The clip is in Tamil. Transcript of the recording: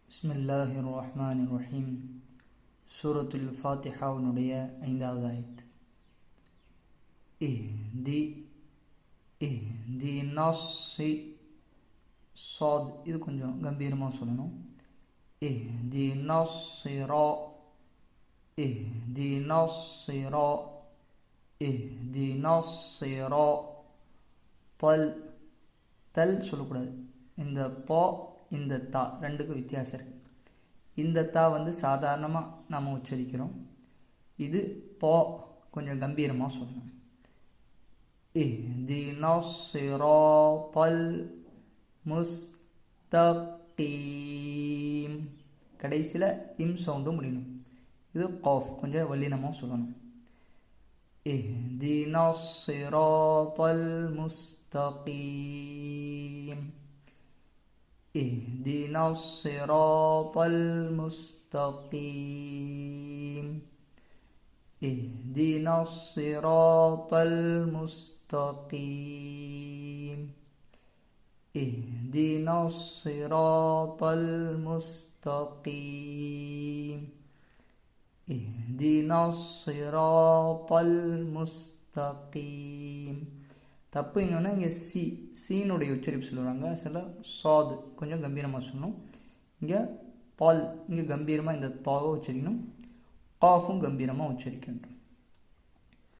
பிஸ்மில்லாஹிர் ரஹ்மானிர் ரஹீம். சூரத்துல் ஃபாத்திஹாவுடைய 5வது ஆயத். இஹ்தினஸ்ஸி சாத், இது கொஞ்சம் கம்பீரமாக சொல்லணும். இஹ்தினஸ்ஸிரா இஹ்தினஸ்ஸிரா இஹ்தினஸ்ஸிரா. தல் சொல்லக்கூடாது. இந்த தா இந்த தா ரெண்டுக்கும் வித்தியாசம் இருக்குது. இந்த தா சாதாரணமாக நாம் உச்சரிக்கிறோம். இது தா கொஞ்சம் கம்பீரமாக சொல்லணும். இஹ்தினஸ் ஸிராத்தல் முஸ்தகீம். கடைசியில் இம் சவுண்டும் முடியணும். இது காஃப் கொஞ்சம் வல்லினமாக சொல்லணும். இஹ்தினஸ் ஸிராத்தல் முஸ்தகீம். اهدنا الصراط المستقيم. اهدنا الصراط المستقيم. اهدنا الصراط المستقيم. اهدنا الصراط المستقيم. தப்பு என்னன்னா இங்கே சீனுடைய உச்சரிப்பு சொல்லுவாங்க. சில சாது கொஞ்சம் கம்பீரமாக சொல்லணும். இங்கே பால் இங்கே கம்பீரமாக இந்த தாவை உச்சரிக்கணும். காஃபும் கம்பீரமாக உச்சரிக்க வேண்டும்.